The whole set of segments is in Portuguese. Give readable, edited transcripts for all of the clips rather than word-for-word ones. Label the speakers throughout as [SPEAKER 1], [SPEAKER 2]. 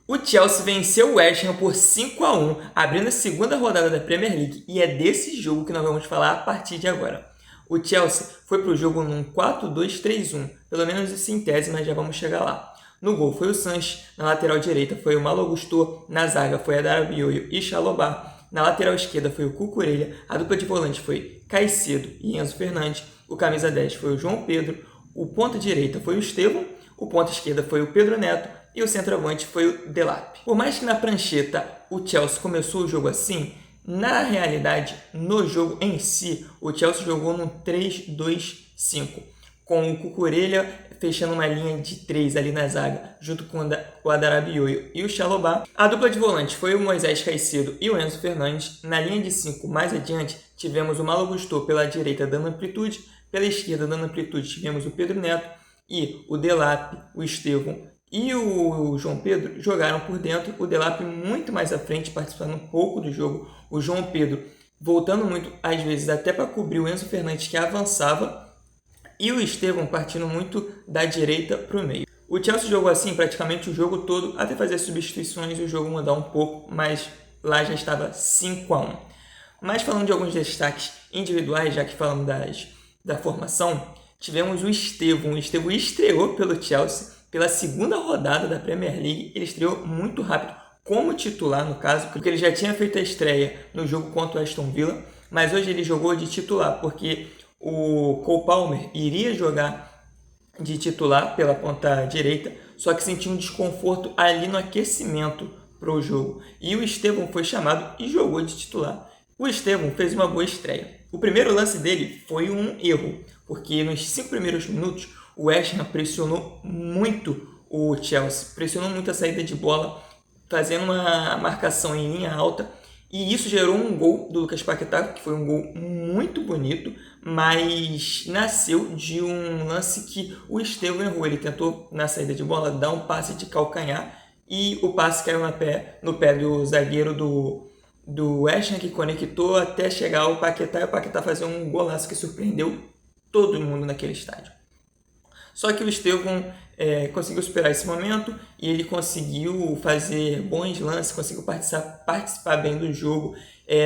[SPEAKER 1] O Chelsea venceu o West Ham por 5-1, abrindo a segunda rodada da Premier League, e é desse jogo que nós vamos falar a partir de agora. O Chelsea foi para o jogo num 4-2-3-1, pelo menos isso em tese, mas já vamos chegar lá. No gol foi o Sanches, na lateral direita foi o Malo Gusto, na zaga foi a Darabioio e Chalobah, na lateral esquerda foi o Cucurella, a dupla de volante foi Caicedo e Enzo Fernandes, o camisa 10 foi o João Pedro, o ponta direita foi o Estevão, o ponta esquerda foi o Pedro Neto e o centroavante foi o Delap. Por mais que na prancheta o Chelsea começou o jogo assim, na realidade, no jogo em si, o Chelsea jogou num 3-2-5, com o Cucurella fechando uma linha de 3 ali na zaga, junto com o Adarabioio e o Chalobah. A dupla de volantes foi o Moisés Caicedo e o Enzo Fernandes. Na linha de 5, mais adiante, tivemos o Malo Gusto pela direita dando amplitude, pela esquerda dando amplitude tivemos o Pedro Neto e o Delap, o Estevão e o João Pedro jogaram por dentro, o Delap muito mais à frente, participando um pouco do jogo, o João Pedro voltando muito, às vezes, até para cobrir o Enzo Fernandes, que avançava, e o Estevão partindo muito da direita para o meio. O Chelsea jogou assim praticamente o jogo todo, até fazer substituições e o jogo mudar um pouco, mas lá já estava 5-1. Mas falando de alguns destaques individuais, já que falamos da formação, tivemos o Estevão. O Estevão estreou pelo Chelsea pela segunda rodada da Premier League. Ele estreou muito rápido, como titular no caso, porque ele já tinha feito a estreia no jogo contra o Aston Villa, mas hoje ele jogou de titular, porque o Cole Palmer iria jogar de titular pela ponta direita, só que sentiu um desconforto ali no aquecimento para o jogo. E o Estevão foi chamado e jogou de titular. O Estevão fez uma boa estreia. O primeiro lance dele foi um erro, porque nos 5 primeiros minutos o West Ham pressionou muito o Chelsea, pressionou muito a saída de bola, fazendo uma marcação em linha alta, e isso gerou um gol do Lucas Paquetá, que foi um gol muito bonito, mas nasceu de um lance que o Estevão errou. Ele tentou, na saída de bola, dar um passe de calcanhar, e o passe caiu no pé do zagueiro do West Ham, que conectou até chegar ao Paquetá, e o Paquetá fazer um golaço que surpreendeu todo mundo naquele estádio. Só que o Estevão conseguiu superar esse momento e ele conseguiu fazer bons lances, conseguiu participar bem do jogo,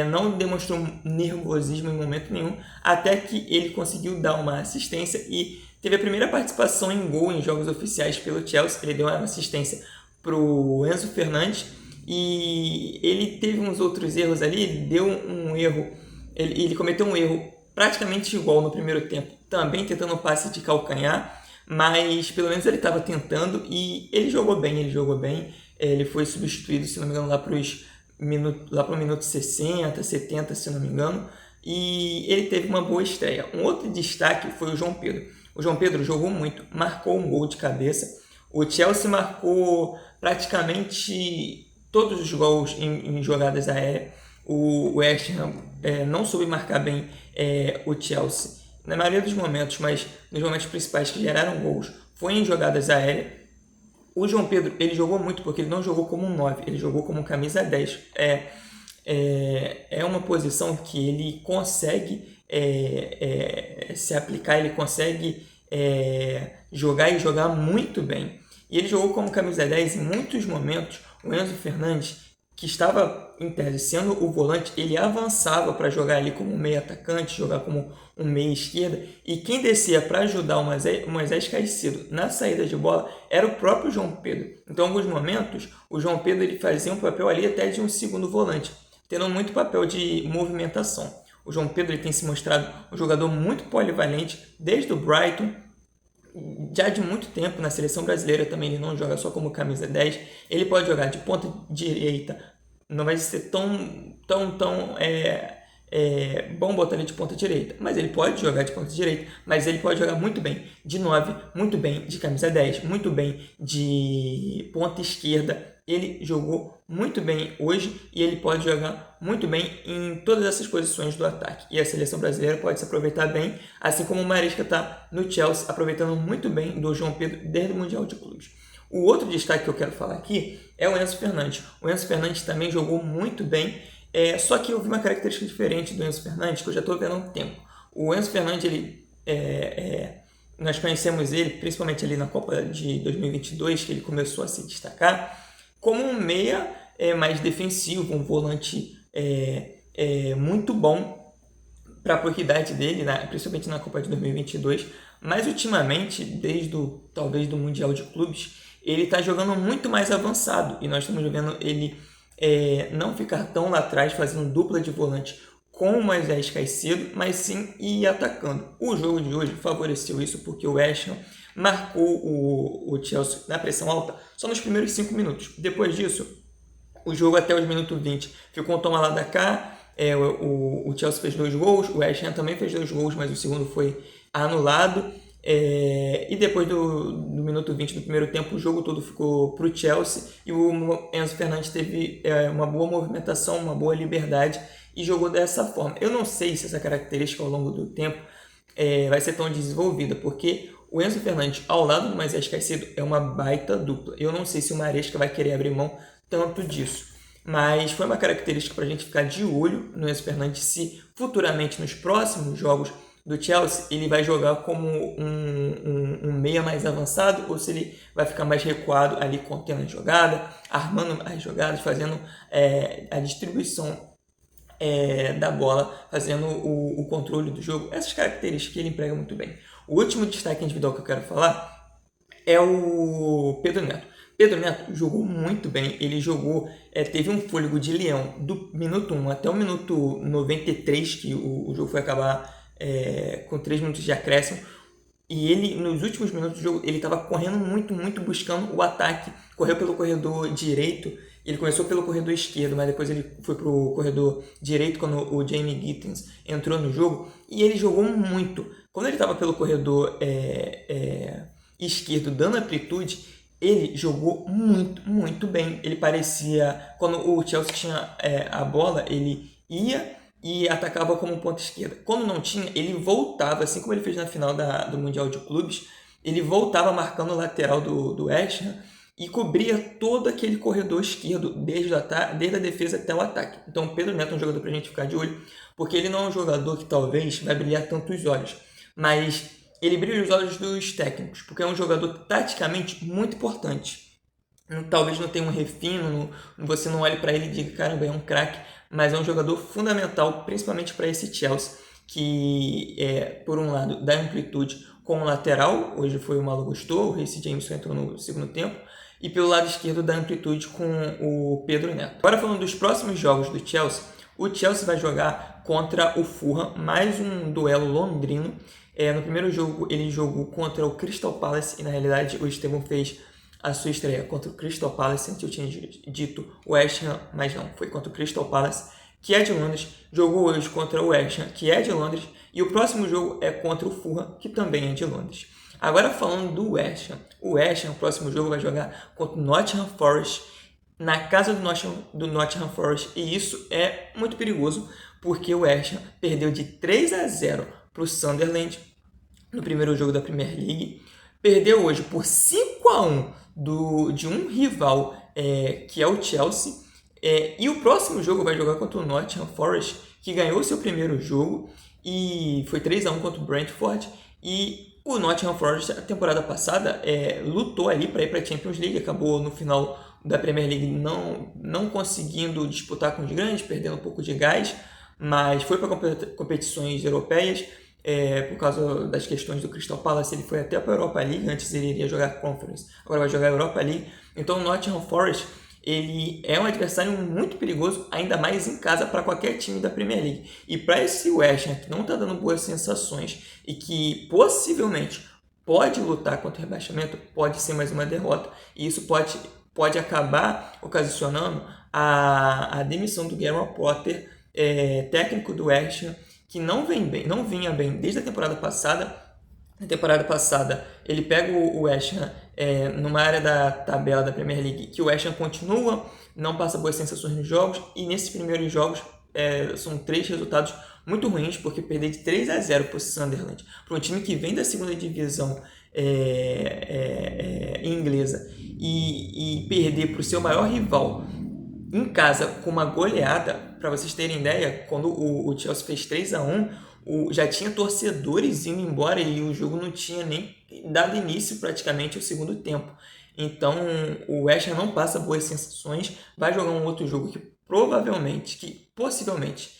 [SPEAKER 1] não demonstrou nervosismo em momento nenhum, até que ele conseguiu dar uma assistência e teve a primeira participação em gol em jogos oficiais pelo Chelsea. Ele deu uma assistência para o Enzo Fernandes e ele teve uns outros erros ali. Ele deu um erro, ele cometeu um erro praticamente igual no primeiro tempo, também tentando um passe de calcanhar, mas pelo menos ele estava tentando e ele jogou bem. Ele foi substituído, se não me engano, lá para o minuto 60, 70, se não me engano, e ele teve uma boa estreia. Um outro destaque foi o João Pedro. O João Pedro jogou muito, marcou um gol de cabeça. O Chelsea marcou praticamente todos os gols em jogadas aéreas. O West Ham não soube marcar bem o Chelsea na maioria dos momentos, mas nos momentos principais que geraram gols foi em jogadas aéreas. O João Pedro, ele jogou muito porque ele não jogou como um 9, ele jogou como um camisa 10. É uma posição que ele consegue se aplicar, ele consegue jogar e jogar muito bem. E ele jogou como camisa 10 em muitos momentos. O Enzo Fernandes, que estava, em tese, sendo o volante, ele avançava para jogar ali como um meio atacante, jogar como um meia esquerda, e quem descia para ajudar o Moisés Caicedo na saída de bola era o próprio João Pedro. Então, em alguns momentos, o João Pedro ele fazia um papel ali até de um segundo volante, tendo muito papel de movimentação. O João Pedro ele tem se mostrado um jogador muito polivalente, desde o Brighton, já de muito tempo. Na seleção brasileira também ele não joga só como camisa 10, ele pode jogar de ponta direita, não vai ser tão bom botar ele de ponta direita, mas ele pode jogar de ponta direita, mas ele pode jogar muito bem de 9, muito bem de camisa 10, muito bem de ponta esquerda. Ele jogou muito bem hoje e ele pode jogar muito bem em todas essas posições do ataque. E a seleção brasileira pode se aproveitar bem, assim como o Maresca está no Chelsea, aproveitando muito bem do João Pedro desde o Mundial de Clubes. O outro destaque que eu quero falar aqui é o Enzo Fernandes. O Enzo Fernandes também jogou muito bem, só que eu vi uma característica diferente do Enzo Fernandes que eu já estou vendo há um tempo. O Enzo Fernandes, nós conhecemos ele principalmente ali na Copa de 2022, que ele começou a se destacar. como um meia mais defensivo, um volante muito bom para a profundidade dele, principalmente na Copa de 2022, mas ultimamente, talvez do Mundial de Clubes, ele está jogando muito mais avançado e nós estamos vendo ele não ficar tão lá atrás fazendo dupla de volante com o Moisés Caicedo, mas sim ir atacando. O jogo de hoje favoreceu isso porque o West Ham marcou o Chelsea na pressão alta só nos primeiros 5 minutos. Depois disso, o jogo até os minutos 20 ficou um toma lá da cá. O Chelsea fez 2 gols, o West Ham também fez 2 gols, mas o segundo foi anulado. E depois do minuto 20 do primeiro tempo, o jogo todo ficou para o Chelsea e o Enzo Fernandes teve uma boa movimentação, uma boa liberdade e jogou dessa forma. Eu não sei se essa característica ao longo do tempo vai ser tão desenvolvida, porque o Enzo Fernandes ao lado do Moisés Caicedo é uma baita dupla. Eu não sei se o Maresca vai querer abrir mão tanto disso. Mas foi uma característica para a gente ficar de olho no Enzo Fernandes se futuramente nos próximos jogos do Chelsea ele vai jogar como um meia mais avançado ou se ele vai ficar mais recuado ali contendo a jogada, armando as jogadas, fazendo a distribuição da bola, fazendo o controle do jogo. Essas características que ele emprega muito bem. O último destaque individual que eu quero falar é o Pedro Neto. Pedro Neto jogou muito bem, ele jogou, teve um fôlego de leão do minuto 1 até o minuto 93, que o jogo foi acabar com 3 minutos de acréscimo, e ele, nos últimos minutos do jogo, ele estava correndo muito, muito, buscando o ataque, correu pelo corredor direito, ele começou pelo corredor esquerdo, mas depois ele foi para o corredor direito quando o Jamie Gittins entrou no jogo, e ele jogou muito. Quando ele estava pelo corredor esquerdo, dando amplitude, ele jogou muito, muito bem. Ele parecia, quando o Chelsea tinha a bola, ele ia e atacava como ponta esquerda. Quando não tinha, ele voltava, assim como ele fez na final do Mundial de Clubes, ele voltava marcando o lateral do West Ham e cobria todo aquele corredor esquerdo, desde a defesa até o ataque. Então o Pedro Neto é um jogador para a gente ficar de olho, porque ele não é um jogador que talvez vai brilhar tanto os olhos, mas ele brilha os olhos dos técnicos, porque é um jogador taticamente muito importante. Talvez não tenha um refino, você não olhe para ele e diga, caramba, é um craque, mas é um jogador fundamental, principalmente para esse Chelsea, que por um lado, dá amplitude com o lateral, hoje foi o Malo Gusto, o Reece James entrou no segundo tempo, e pelo lado esquerdo dá amplitude com o Pedro Neto. Agora falando dos próximos jogos do Chelsea, o Chelsea vai jogar contra o Fulham, mais um duelo londrino. No primeiro jogo ele jogou contra o Crystal Palace e na realidade o Estevão fez a sua estreia contra o Crystal Palace, antes eu tinha dito West Ham, mas não, foi contra o Crystal Palace, que é de Londres, jogou hoje contra o West Ham, que é de Londres, e o próximo jogo é contra o Fulham, que também é de Londres. Agora falando do West Ham, o West Ham, o próximo jogo vai jogar contra o Nottingham Forest, na casa do Nottingham Forest, e isso é muito perigoso, porque o West Ham perdeu de 3-0 para o Sunderland no primeiro jogo da Premier League, perdeu hoje por 5-1 de um rival que é o Chelsea, e o próximo jogo vai jogar contra o Nottingham Forest, que ganhou seu primeiro jogo e foi 3-1 contra o Brentford. E o Nottingham Forest, a temporada passada, lutou ali para ir para a Champions League, acabou no final da Premier League não conseguindo disputar com os grandes, perdendo um pouco de gás, mas foi para competições europeias. Por causa das questões do Crystal Palace, ele foi até para a Europa League, antes ele iria jogar Conference, agora vai jogar Europa League. Então o Nottingham Forest ele é um adversário muito perigoso, ainda mais em casa para qualquer time da Premier League. E para esse West Ham, que não está dando boas sensações e que possivelmente pode lutar contra o rebaixamento, pode ser mais uma derrota, e isso pode acabar ocasionando a demissão do Graham Potter, técnico do West Ham, que não vinha bem desde a temporada passada. Na temporada passada, ele pega o West Ham numa área da tabela da Premier League que o West Ham continua, não passa boas sensações nos jogos, e nesses primeiros jogos são 3 resultados muito ruins, porque perder de 3-0 para o Sunderland, para um time que vem da segunda divisão inglesa, e perder para o seu maior rival em casa com uma goleada. Para vocês terem ideia, quando o Chelsea fez 3-1, já tinha torcedores indo embora e o jogo não tinha nem dado início praticamente ao segundo tempo. Então, o West Ham não passa boas sensações, vai jogar um outro jogo que provavelmente, que possivelmente,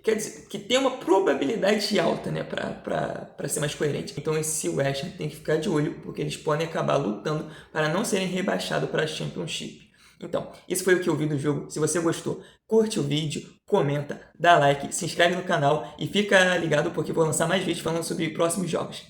[SPEAKER 1] quer dizer, que tem uma probabilidade alta, né, para ser mais coerente. Então, esse West Ham tem que ficar de olho, porque eles podem acabar lutando para não serem rebaixados para a Championship. Então, isso foi o que eu vi do jogo. Se você gostou, curte o vídeo, comenta, dá like, se inscreve no canal e fica ligado porque vou lançar mais vídeos falando sobre próximos jogos.